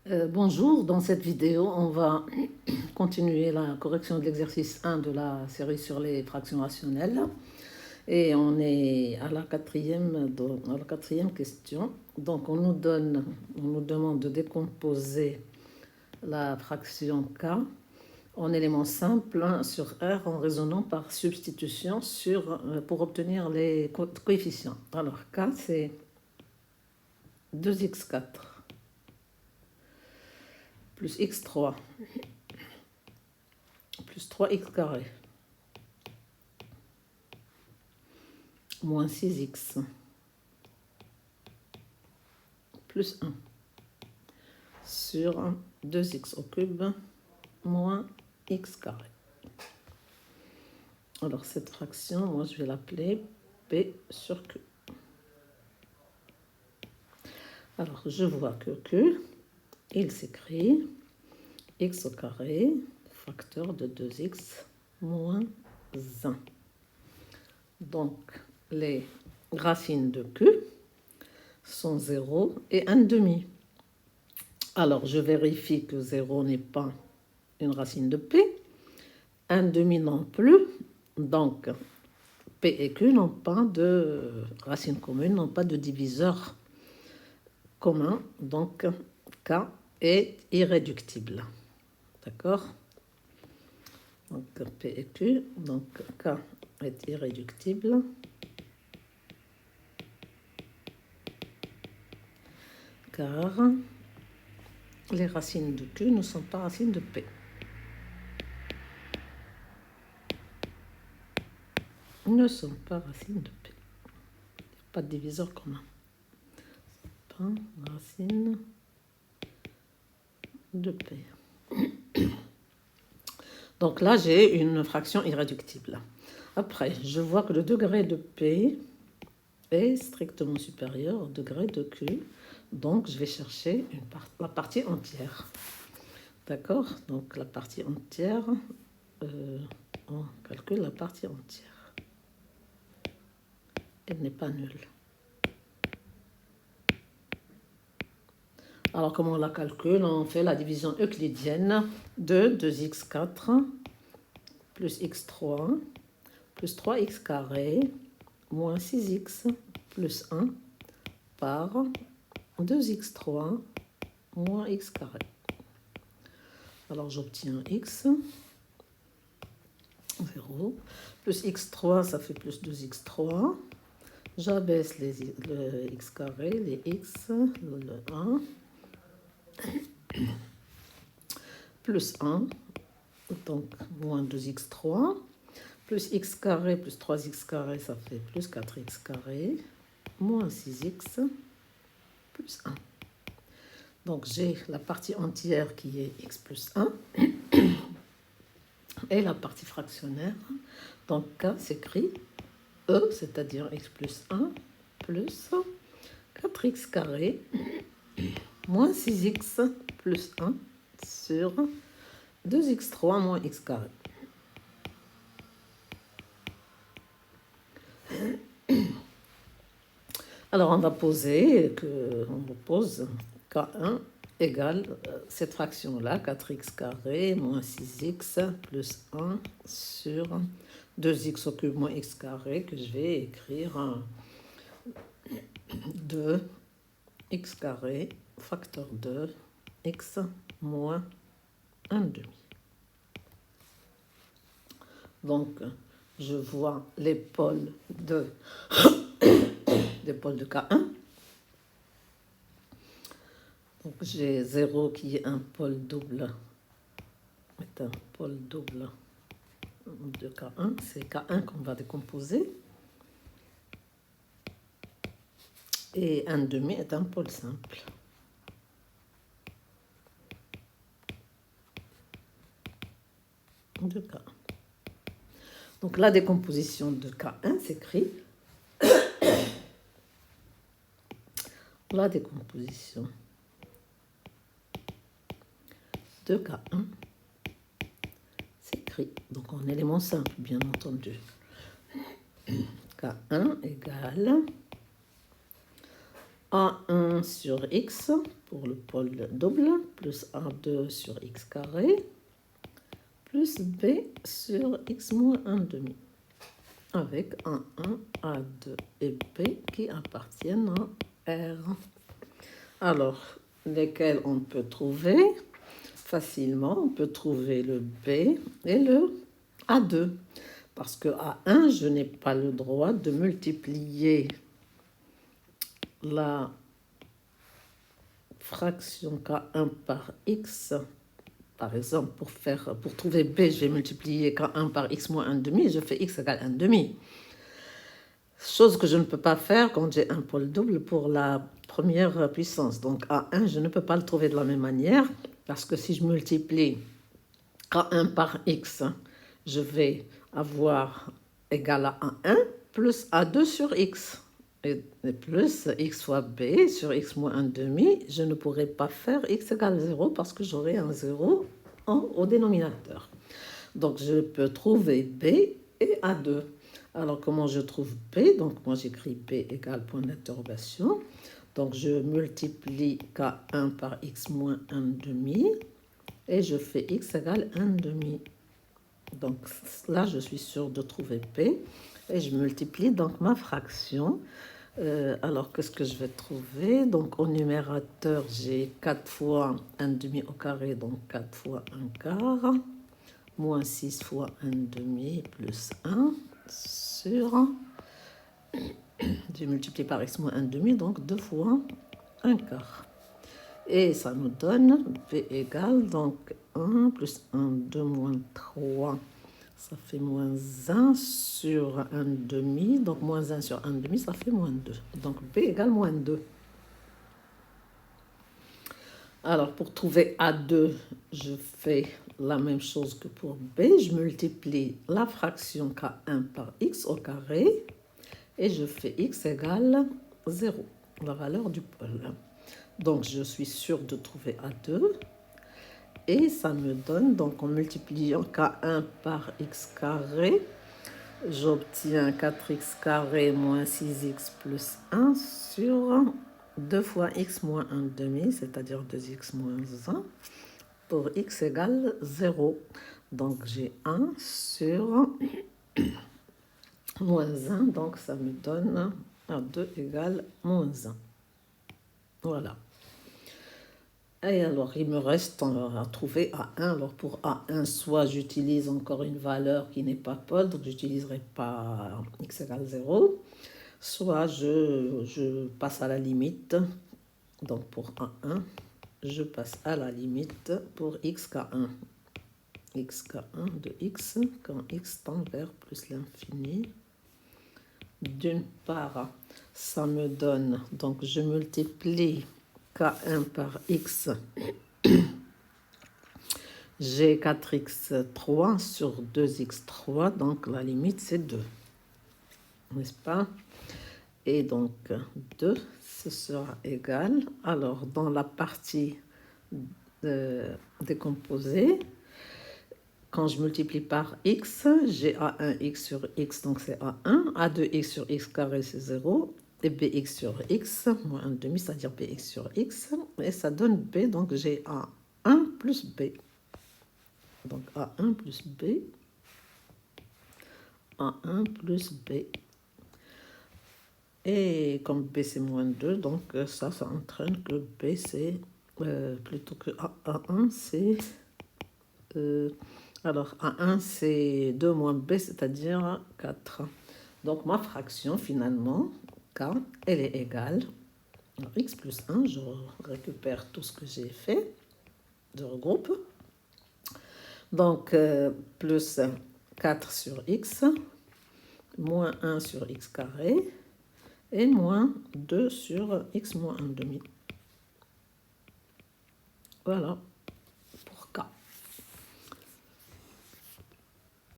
Bonjour, dans cette vidéo, on va continuer la correction de l'exercice 1 de la série sur les fractions rationnelles. Et on est à la quatrième question. Donc on nous demande de décomposer la fraction k en éléments simples sur R en raisonnant par substitution pour obtenir les coefficients. Alors k c'est 2x4 plus x3 plus 3x carré moins 6x plus 1 sur 2x au cube moins x carré. Alors cette fraction, moi je vais l'appeler P sur Q. Alors je vois que Q, il s'écrit x au carré, facteur de 2x moins 1. Donc les racines de Q sont 0 et 1 demi. Alors je vérifie que 0 n'est pas une racine de P, 1 demi non plus, donc P et Q n'ont pas de racine commune, n'ont pas de diviseur commun, donc K est irréductible. D'accord? Donc P et Q, donc K est irréductible. Car les racines de Q ne sont pas racines de P. Ne sont pas racines de P. Pas de diviseur commun. Pas racine de P. Donc là, j'ai une fraction irréductible. Après, je vois que le degré de P est strictement supérieur au degré de Q. Donc, je vais chercher la partie entière. D'accord? Donc, la partie entière, on calcule la partie entière. Elle n'est pas nulle. Alors, comment on la calcule? On fait la division euclidienne de 2x4 plus x3 plus 3x carré moins 6x plus 1 par 2x3 moins x carré. Alors, j'obtiens x, 0, plus x3, ça fait plus 2x3. J'abaisse le x carré, les x, le 1, plus 1, donc moins 2x3, plus x carré plus 3x carré, ça fait plus 4x carré, moins 6x, plus 1. Donc j'ai la partie entière qui est x plus 1 et la partie fractionnaire. Donc K s'écrit E, c'est-à-dire x plus 1 plus 4x carré moins 6x plus 1 sur 2x3 moins x carré. Alors on va poser, on pose K1 égale cette fraction-là, 4x carré moins 6x plus 1 sur 2x au cube moins x carré, que je vais écrire 2x carré facteur 2 x moins 1 demi. Donc je vois les pôles des pôles de K1. Donc j'ai 0 qui est un pôle double, de K1, c'est K1 qu'on va décomposer. Et 1 demi est un pôle simple. De K1. Donc la décomposition de K1 s'écrit la décomposition de K1 s'écrit donc en éléments simples, bien entendu. K1 égale A1 sur x pour le pôle double, plus A2 sur x carré, plus b sur x moins 1 demi, avec A1, A2 et b qui appartiennent à R. Alors, lesquels on peut trouver facilement? On peut trouver le b et le A2. Parce que A1, je n'ai pas le droit de multiplier la fraction K1 par x. Par exemple, pour trouver b, je vais multiplier K1 par x moins 1 demi, je fais x égale 1 demi. Chose que je ne peux pas faire quand j'ai un pôle double pour la première puissance. Donc A1, je ne peux pas le trouver de la même manière, parce que si je multiplie K1 par x, je vais avoir égal à A1 plus A2 sur x. Et plus x fois b sur x moins 1 demi, je ne pourrai pas faire x égale 0 parce que j'aurai un 0 au dénominateur. Donc je peux trouver b et A2. Alors comment je trouve b? Donc moi j'écris b égale point d'interrogation. Donc je multiplie K1 par x moins 1 demi et je fais x égale 1 demi. Donc là, je suis sûre de trouver p. Et je multiplie donc ma fraction. Alors, qu'est-ce que je vais trouver? Donc, au numérateur, j'ai 4 fois 1 demi au carré, donc 4 fois 1 quart, moins 6 fois 1 demi, plus 1, sur... J'ai multiplié par x moins 1 demi, donc 2 fois 1 quart. Et ça nous donne b égale, donc 1 plus 1, 2 moins 3, ça fait moins 1 sur 1 demi. Donc moins 1 sur 1 demi, ça fait moins 2. Donc b égale moins 2. Alors pour trouver A2, je fais la même chose que pour b. Je multiplie la fraction K1 par x au carré. Et je fais x égale 0, la valeur du pôle. Donc je suis sûre de trouver A2. Et ça me donne, donc en multipliant K1 par x carré, j'obtiens 4x carré moins 6x plus 1 sur 2 fois x moins 1 demi, c'est-à-dire 2x moins 1, pour x égale 0. Donc j'ai 1 sur moins 1, donc ça me donne A2 égale moins 1. Voilà. Et alors, il me reste à trouver A1. Alors, pour A1, soit j'utilise encore une valeur qui n'est pas pôle, donc j'utiliserai pas x égale 0, soit je passe à la limite. Donc, pour A1, je passe à la limite pour xk1. xk1 de x, quand x tend vers plus l'infini. D'une part, ça me donne, donc je multiplie K1 par x, j'ai 4x3 sur 2x3, donc la limite c'est 2, n'est-ce pas? Et donc 2, ce sera égal, alors dans la partie décomposée, quand je multiplie par x, j'ai A1x sur x, donc c'est A1, A2x sur x carré c'est 0, et bx sur x, moins 1 demi, c'est-à-dire bx sur x, et ça donne b, donc j'ai A1 plus b. Donc A1 plus b, A1 plus b. Et comme b c'est moins 2, donc ça entraîne que b c'est, plutôt que A1 c'est... alors A1 c'est 2 moins b, c'est-à-dire 4. Donc ma fraction finalement, K, elle est égale à x plus 1, je récupère tout ce que j'ai fait, je regroupe. Donc plus 4 sur x, moins 1 sur x carré, et moins 2 sur x moins 1 demi. Voilà.